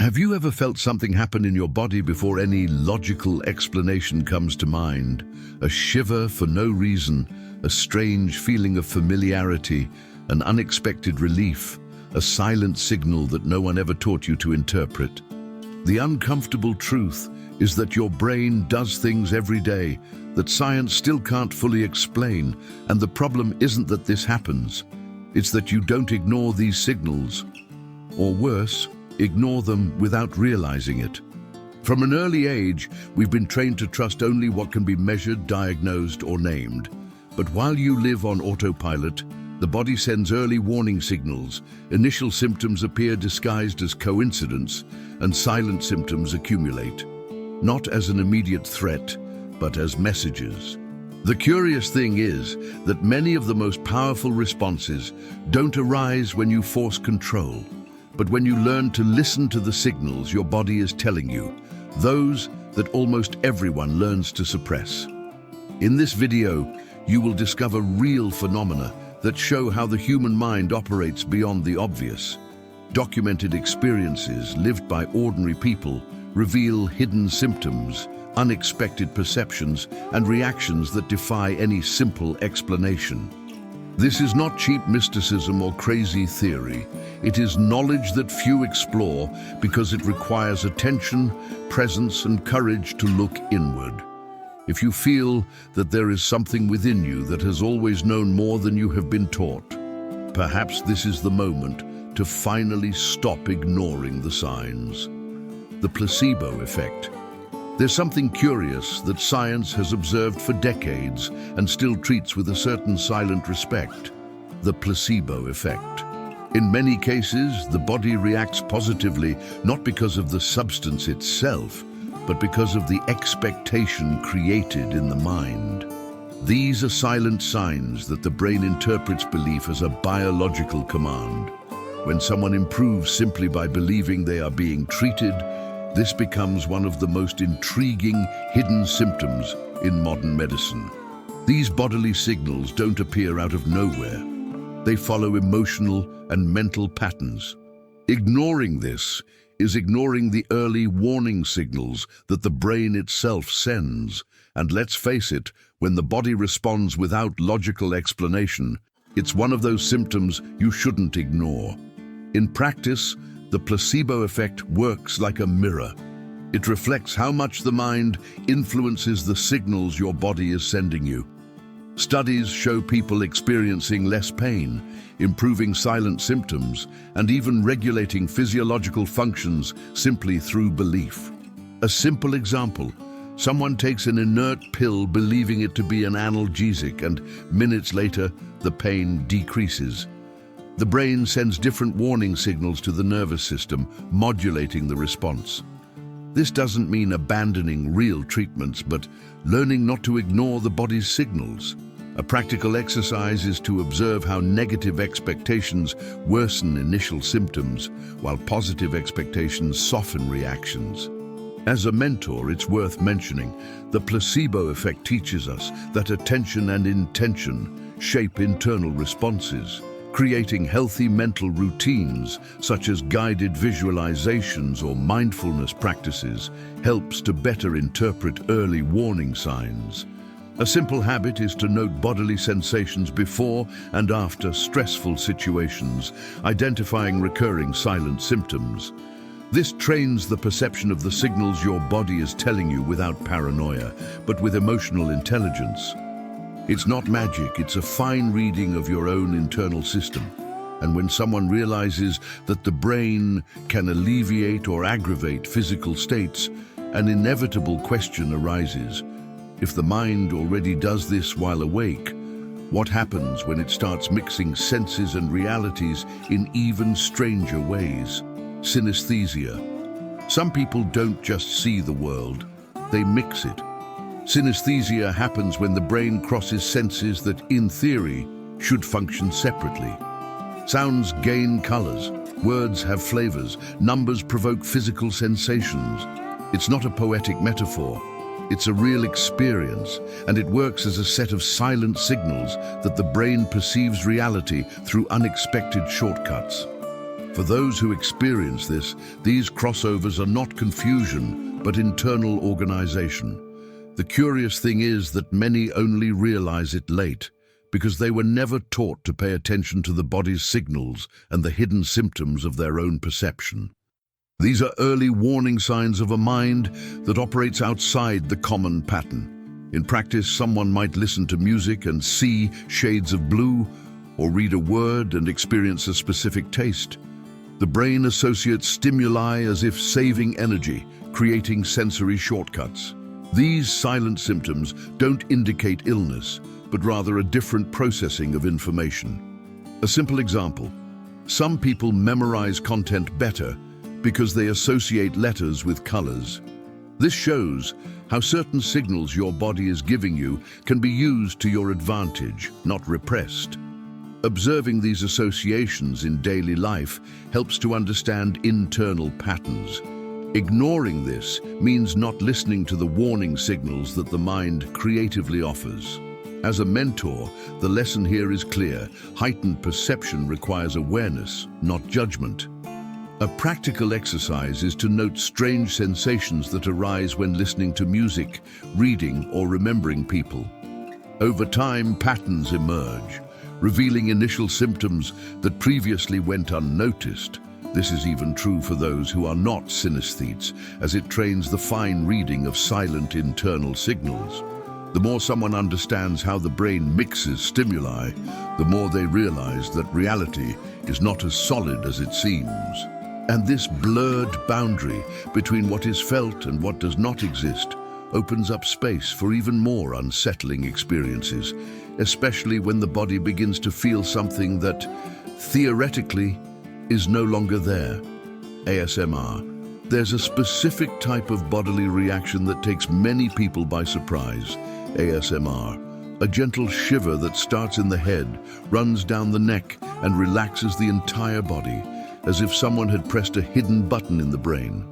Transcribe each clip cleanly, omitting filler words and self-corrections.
Have you ever felt something happen in your body before any logical explanation comes to mind? A shiver for no reason, a strange feeling of familiarity, an unexpected relief, a silent signal that no one ever taught you to interpret. The uncomfortable truth is that your brain does things every day that science still can't fully explain, and the problem isn't that this happens. It's that you don't ignore these signals, or worse, ignore them without realizing it. From an early age, we've been trained to trust only what can be measured, diagnosed, or named. But while you live on autopilot, the body sends early warning signals. Initial symptoms appear disguised as coincidence, and silent symptoms accumulate, not as an immediate threat, but as messages. The curious thing is that many of the most powerful responses don't arise when you force control, but when you learn to listen to the signals your body is telling you, those that almost everyone learns to suppress. In this video, you will discover real phenomena that show how the human mind operates beyond the obvious. Documented experiences lived by ordinary people reveal hidden symptoms, unexpected perceptions, and reactions that defy any simple explanation. This is not cheap mysticism or crazy theory. It is knowledge that few explore because it requires attention, presence, and courage to look inward. If you feel that there is something within you that has always known more than you have been taught, perhaps this is the moment to finally stop ignoring the signs. The placebo effect. There's something curious that science has observed for decades and still treats with a certain silent respect: the placebo effect. In many cases, the body reacts positively not because of the substance itself, but because of the expectation created in the mind. These are silent signs that the brain interprets belief as a biological command. When someone improves simply by believing they are being treated, this becomes one of the most intriguing hidden symptoms in modern medicine. These bodily signals don't appear out of nowhere. They follow emotional and mental patterns. Ignoring this is ignoring the early warning signals that the brain itself sends. And let's face it, when the body responds without logical explanation, it's one of those symptoms you shouldn't ignore. In practice, the placebo effect works like a mirror. It reflects how much the mind influences the signals your body is sending you. Studies show people experiencing less pain, improving silent symptoms, and even regulating physiological functions simply through belief. A simple example: someone takes an inert pill believing it to be an analgesic, and minutes later, the pain decreases. The brain sends different warning signals to the nervous system, modulating the response. This doesn't mean abandoning real treatments, but learning not to ignore the body's signals. A practical exercise is to observe how negative expectations worsen initial symptoms, while positive expectations soften reactions. As a mentor, it's worth mentioning, the placebo effect teaches us that attention and intention shape internal responses. Creating healthy mental routines, such as guided visualizations or mindfulness practices, helps to better interpret early warning signs. A simple habit is to note bodily sensations before and after stressful situations, identifying recurring silent symptoms. This trains the perception of the signals your body is telling you without paranoia, but with emotional intelligence. It's not magic, it's a fine reading of your own internal system. And when someone realizes that the brain can alleviate or aggravate physical states, an inevitable question arises. If the mind already does this while awake, what happens when it starts mixing senses and realities in even stranger ways? Synesthesia. Some people don't just see the world, they mix it. Synesthesia happens when the brain crosses senses that, in theory, should function separately. Sounds gain colors, words have flavors, numbers provoke physical sensations. It's not a poetic metaphor. It's a real experience, and it works as a set of silent signals that the brain perceives reality through unexpected shortcuts. For those who experience this, these crossovers are not confusion, but internal organization. The curious thing is that many only realize it late, because they were never taught to pay attention to the body's signals and the hidden symptoms of their own perception. These are early warning signs of a mind that operates outside the common pattern. In practice, someone might listen to music and see shades of blue, or read a word and experience a specific taste. The brain associates stimuli as if saving energy, creating sensory shortcuts. These silent symptoms don't indicate illness, but rather a different processing of information. A simple example: some people memorize content better because they associate letters with colors. This shows how certain signals your body is giving you can be used to your advantage, not repressed. Observing these associations in daily life helps to understand internal patterns. Ignoring this means not listening to the warning signals that the mind creatively offers. As a mentor, the lesson here is clear: heightened perception requires awareness, not judgment. A practical exercise is to note strange sensations that arise when listening to music, reading, or remembering people. Over time, patterns emerge, revealing initial symptoms that previously went unnoticed. This is even true for those who are not synesthetes, as it trains the fine reading of silent internal signals. The more someone understands how the brain mixes stimuli, the more they realize that reality is not as solid as it seems. And this blurred boundary between what is felt and what does not exist opens up space for even more unsettling experiences, especially when the body begins to feel something that, theoretically, is no longer there. ASMR. There's a specific type of bodily reaction that takes many people by surprise. ASMR. A gentle shiver that starts in the head, runs down the neck, and relaxes the entire body, as if someone had pressed a hidden button in the brain.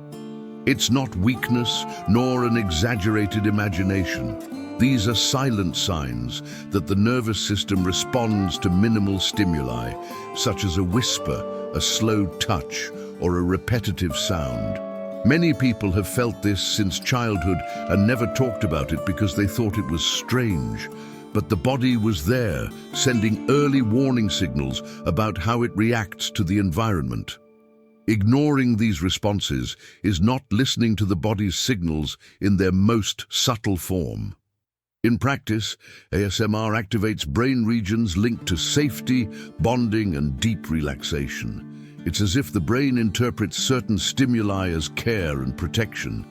It's not weakness, nor an exaggerated imagination. These are silent signs that the nervous system responds to minimal stimuli, such as a whisper, a slow touch, or a repetitive sound. Many people have felt this since childhood and never talked about it because they thought it was strange. But the body was there, sending early warning signals about how it reacts to the environment. Ignoring these responses is not listening to the body's signals in their most subtle form. In practice, ASMR activates brain regions linked to safety, bonding, and deep relaxation. It's as if the brain interprets certain stimuli as care and protection.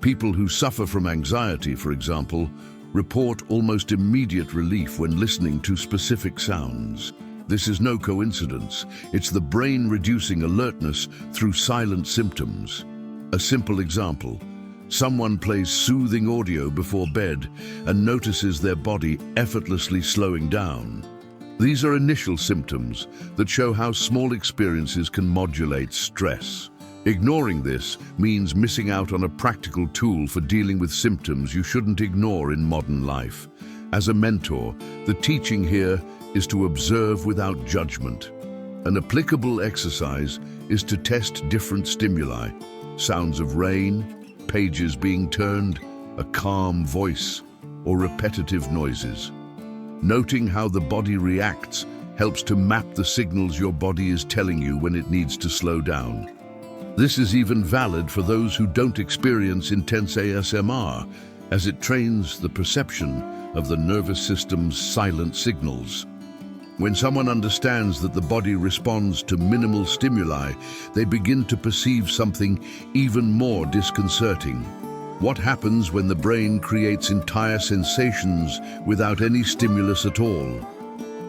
People who suffer from anxiety, for example, report almost immediate relief when listening to specific sounds. This is no coincidence. It's the brain reducing alertness through silent symptoms. A simple example: someone plays soothing audio before bed and notices their body effortlessly slowing down. These are initial symptoms that show how small experiences can modulate stress. Ignoring this means missing out on a practical tool for dealing with symptoms you shouldn't ignore in modern life. As a mentor, the teaching here is to observe without judgment. An applicable exercise is to test different stimuli: sounds of rain, pages being turned, a calm voice, or repetitive noises. Noting how the body reacts helps to map the signals your body is telling you when it needs to slow down. This is even valid for those who don't experience intense ASMR, as it trains the perception of the nervous system's silent signals. When someone understands that the body responds to minimal stimuli, they begin to perceive something even more disconcerting. What happens when the brain creates entire sensations without any stimulus at all?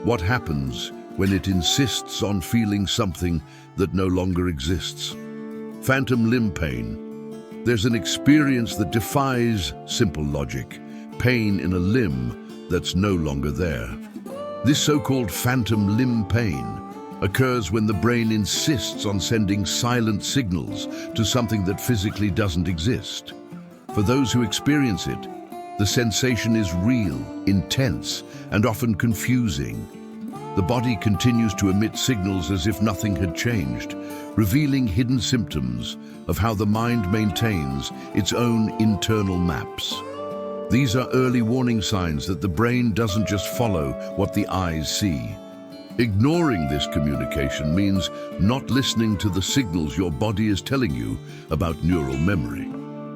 What happens when it insists on feeling something that no longer exists? Phantom limb pain. There's an experience that defies simple logic: pain in a limb that's no longer there. This so-called phantom limb pain occurs when the brain insists on sending silent signals to something that physically doesn't exist. For those who experience it, the sensation is real, intense, and often confusing. The body continues to emit signals as if nothing had changed, revealing hidden symptoms of how the mind maintains its own internal maps. These are early warning signs that the brain doesn't just follow what the eyes see. Ignoring this communication means not listening to the signals your body is telling you about neural memory.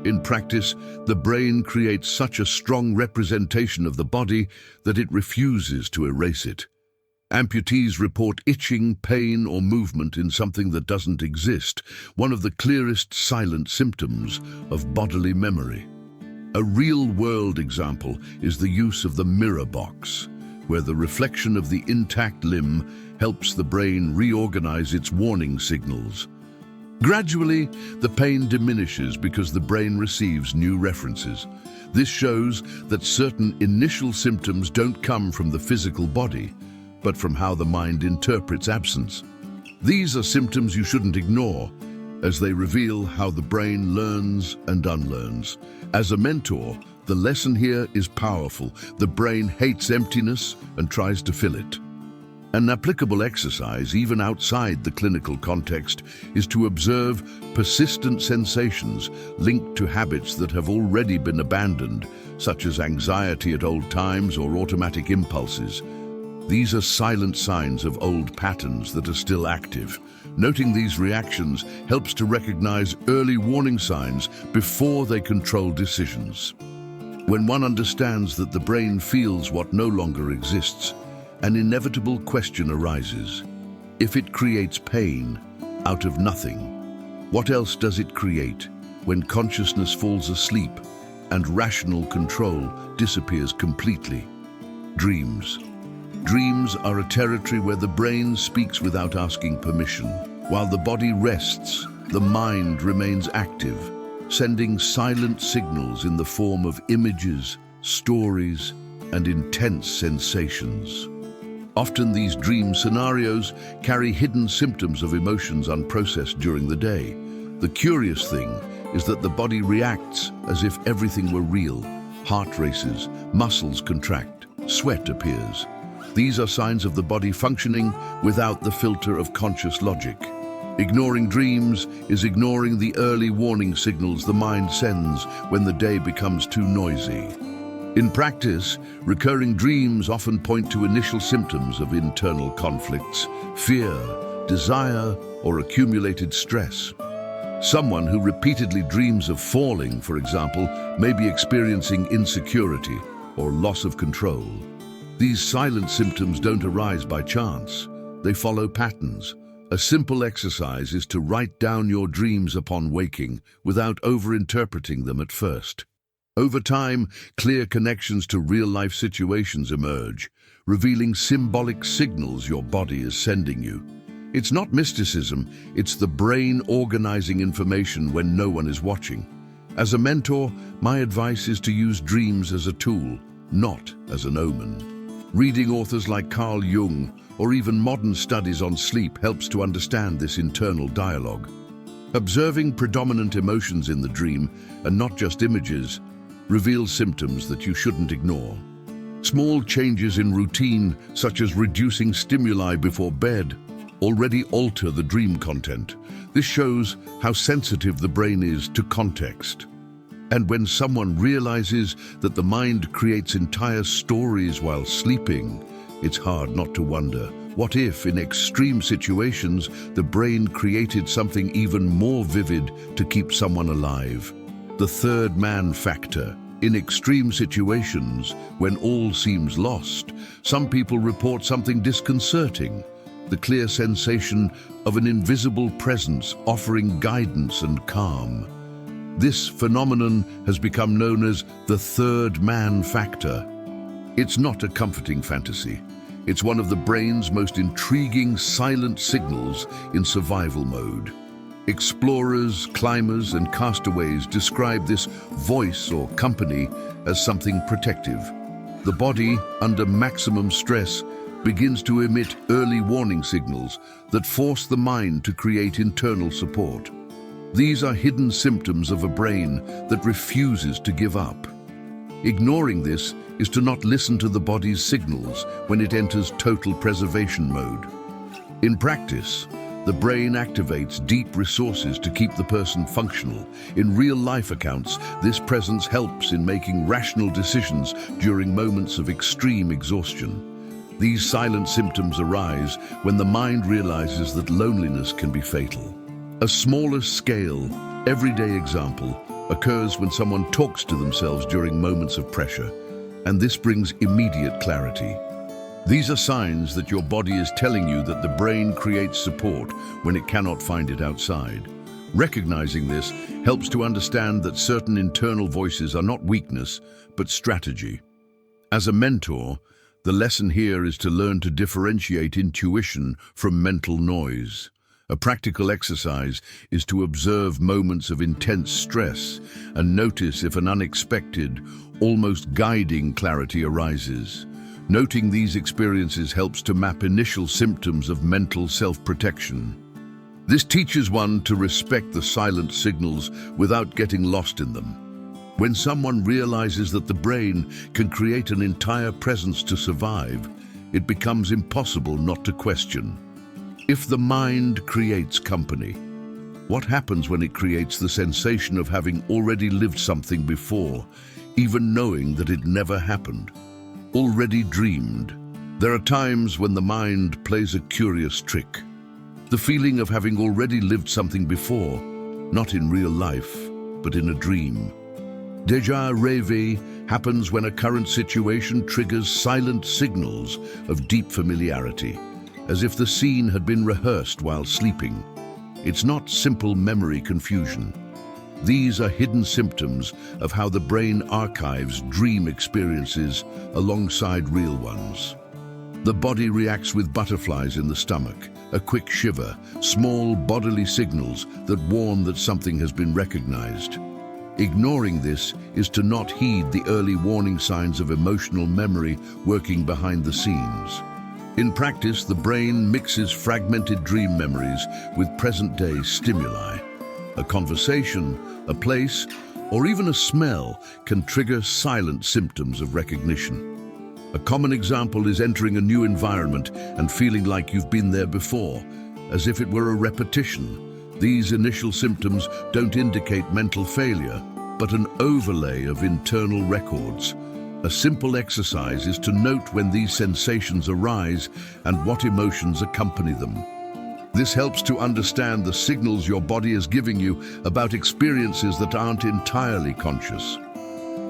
In practice, the brain creates such a strong representation of the body that it refuses to erase it. Amputees report itching, pain, or movement in something that doesn't exist, one of the clearest silent symptoms of bodily memory. A real-world example is the use of the mirror box, where the reflection of the intact limb helps the brain reorganize its warning signals. Gradually, the pain diminishes because the brain receives new references. This shows that certain initial symptoms don't come from the physical body, but from how the mind interprets absence. These are symptoms you shouldn't ignore, as they reveal how the brain learns and unlearns. As a mentor, the lesson here is powerful. The brain hates emptiness and tries to fill it. An applicable exercise, even outside the clinical context, is to observe persistent sensations linked to habits that have already been abandoned, such as anxiety at old times or automatic impulses. These are silent signs of old patterns that are still active. Noting these reactions helps to recognize early warning signs before they control decisions. When one understands that the brain feels what no longer exists, an inevitable question arises. If it creates pain out of nothing, what else does it create when consciousness falls asleep and rational control disappears completely? Dreams. Dreams are a territory where the brain speaks without asking permission. While the body rests, the mind remains active, sending silent signals in the form of images, stories, and intense sensations. Often these dream scenarios carry hidden symptoms of emotions unprocessed during the day. The curious thing is that the body reacts as if everything were real. Heart races, muscles contract, sweat appears. These are signs of the body functioning without the filter of conscious logic. Ignoring dreams is ignoring the early warning signals the mind sends when the day becomes too noisy. In practice, recurring dreams often point to initial symptoms of internal conflicts, fear, desire, or accumulated stress. Someone who repeatedly dreams of falling, for example, may be experiencing insecurity or loss of control. These silent symptoms don't arise by chance. They follow patterns. A simple exercise is to write down your dreams upon waking without over-interpreting them at first. Over time, clear connections to real-life situations emerge, revealing symbolic signals your body is sending you. It's not mysticism, it's the brain organizing information when no one is watching. As a mentor, my advice is to use dreams as a tool, not as an omen. Reading authors like Carl Jung or even modern studies on sleep helps to understand this internal dialogue. Observing predominant emotions in the dream, and not just images, reveals symptoms that you shouldn't ignore. Small changes in routine, such as reducing stimuli before bed, already alter the dream content. This shows how sensitive the brain is to context. And when someone realizes that the mind creates entire stories while sleeping, it's hard not to wonder, what if, in extreme situations, the brain created something even more vivid to keep someone alive? The third man factor. In extreme situations, when all seems lost, some people report something disconcerting, the clear sensation of an invisible presence offering guidance and calm. This phenomenon has become known as the third man factor. It's not a comforting fantasy. It's one of the brain's most intriguing silent signals in survival mode. Explorers, climbers, and castaways describe this voice or company as something protective. The body, under maximum stress, begins to emit early warning signals that force the mind to create internal support. These are hidden symptoms of a brain that refuses to give up. Ignoring this is to not listen to the body's signals when it enters total preservation mode. In practice, The brain activates deep resources to keep the person functional. In real-life accounts, this presence helps in making rational decisions during moments of extreme exhaustion. These silent symptoms arise when the mind realizes that loneliness can be fatal. A smaller scale, everyday example occurs when someone talks to themselves during moments of pressure, and this brings immediate clarity. These are signs that your body is telling you that the brain creates support when it cannot find it outside. Recognizing this helps to understand that certain internal voices are not weakness, but strategy. As a mentor, the lesson here is to learn to differentiate intuition from mental noise. A practical exercise is to observe moments of intense stress and notice if an unexpected, almost guiding clarity arises. Noting these experiences helps to map initial symptoms of mental self-protection. This teaches one to respect the silent signals without getting lost in them. When someone realizes that the brain can create an entire presence to survive, it becomes impossible not to question. If the mind creates company, what happens when it creates the sensation of having already lived something before, even knowing that it never happened? Already dreamed. There are times when the mind plays a curious trick. The feeling of having already lived something before, not in real life, but in a dream. Déjà rêvé happens when a current situation triggers silent signals of deep familiarity, as if the scene had been rehearsed while sleeping. It's not simple memory confusion. These are hidden symptoms of how the brain archives dream experiences alongside real ones. The body reacts with butterflies in the stomach, a quick shiver, small bodily signals that warn that something has been recognized. Ignoring this is to not heed the early warning signs of emotional memory working behind the scenes. In practice, the brain mixes fragmented dream memories with present-day stimuli. A conversation, a place, or even a smell can trigger silent symptoms of recognition. A common example is entering a new environment and feeling like you've been there before, as if it were a repetition. These initial symptoms don't indicate mental failure, but an overlay of internal records. A simple exercise is to note when these sensations arise and what emotions accompany them. This helps to understand the signals your body is giving you about experiences that aren't entirely conscious.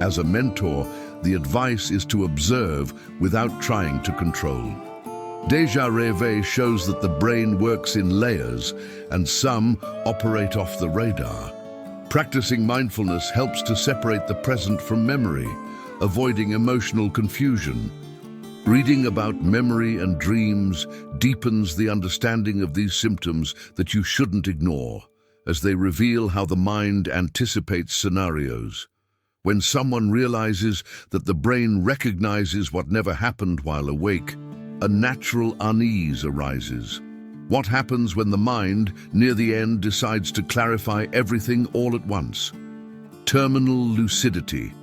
As a mentor, the advice is to observe without trying to control. Déjà rêvé shows that the brain works in layers and some operate off the radar. Practicing mindfulness helps to separate the present from memory, avoiding emotional confusion. Reading about memory and dreams deepens the understanding of these symptoms that you shouldn't ignore, as they reveal how the mind anticipates scenarios. When someone realizes that the brain recognizes what never happened while awake, a natural unease arises. What happens when the mind, near the end, decides to clarify everything all at once? Terminal lucidity.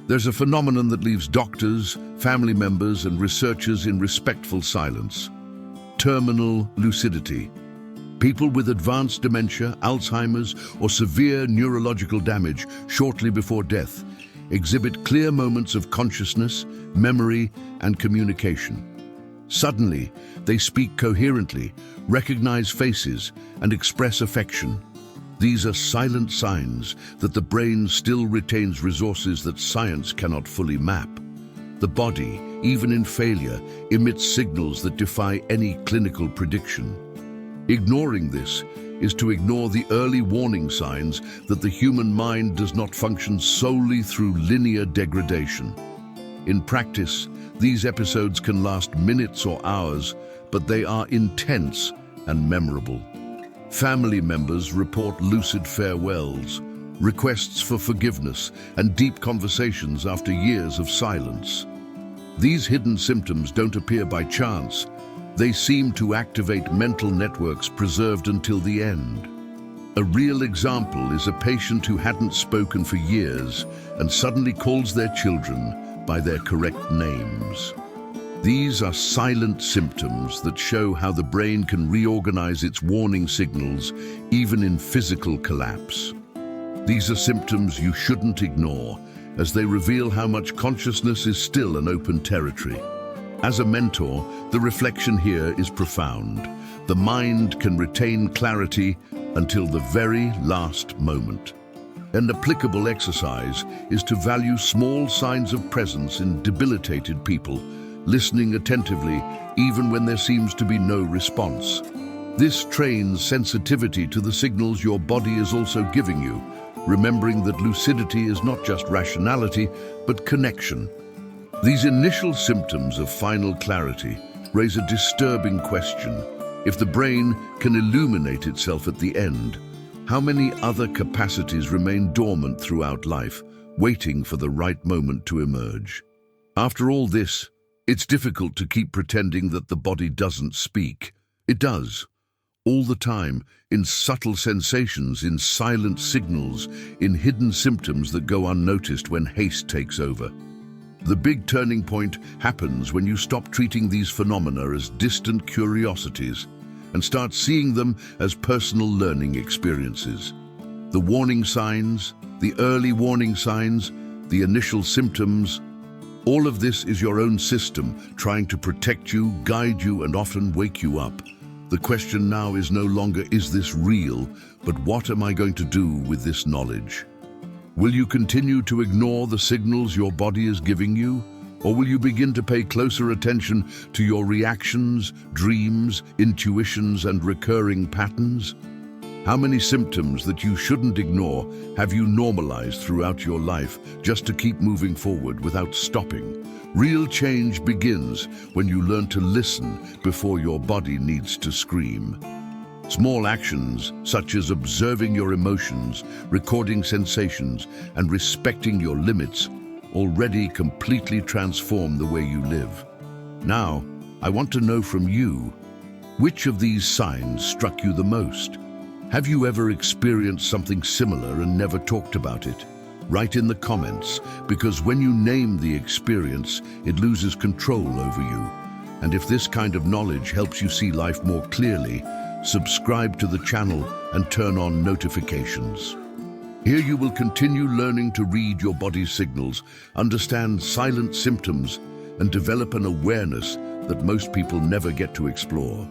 There's a phenomenon that leaves doctors, family members, and researchers in respectful silence. Terminal lucidity. People with advanced dementia, Alzheimer's, or severe neurological damage shortly before death exhibit clear moments of consciousness, memory, and communication. Suddenly, they speak coherently, recognize faces, and express affection. These are silent signs that the brain still retains resources that science cannot fully map. The body, even in failure, emits signals that defy any clinical prediction. Ignoring this is to ignore the early warning signs that the human mind does not function solely through linear degradation. In practice, these episodes can last minutes or hours, but they are intense and memorable. Family members report lucid farewells, requests for forgiveness, and deep conversations after years of silence. These hidden symptoms don't appear by chance. They seem to activate mental networks preserved until the end. A real example is a patient who hadn't spoken for years and suddenly calls their children by their correct names. These are silent symptoms that show how the brain can reorganize its warning signals even in physical collapse. These are symptoms you shouldn't ignore, as they reveal how much consciousness is still an open territory. As a mentor, the reflection here is profound. The mind can retain clarity until the very last moment. An applicable exercise is to value small signs of presence in debilitated people, listening attentively even when there seems to be no response. This trains sensitivity to the signals your body is also giving you, remembering that lucidity is not just rationality, but connection. These initial symptoms of final clarity raise a disturbing question. If the brain can illuminate itself at the end, how many other capacities remain dormant throughout life, waiting for the right moment to emerge? After all this, it's difficult to keep pretending that the body doesn't speak. It does. All the time, in subtle sensations, in silent signals, in hidden symptoms that go unnoticed when haste takes over. The big turning point happens when you stop treating these phenomena as distant curiosities and start seeing them as personal learning experiences. The warning signs, the early warning signs, the initial symptoms, all of this is your own system trying to protect you, guide you, and often wake you up. The question now is no longer, is this real, but what am I going to do with this knowledge? Will you continue to ignore the signals your body is giving you? Or will you begin to pay closer attention to your reactions, dreams, intuitions, and recurring patterns? How many symptoms that you shouldn't ignore have you normalized throughout your life just to keep moving forward without stopping? Real change begins when you learn to listen before your body needs to scream. Small actions, such as observing your emotions, recording sensations, and respecting your limits, already completely transform the way you live. Now, I want to know from you, which of these signs struck you the most? Have you ever experienced something similar and never talked about it? Write in the comments, because when you name the experience, it loses control over you. And if this kind of knowledge helps you see life more clearly, subscribe to the channel and turn on notifications. Here you will continue learning to read your body's signals, understand silent symptoms, and develop an awareness that most people never get to explore.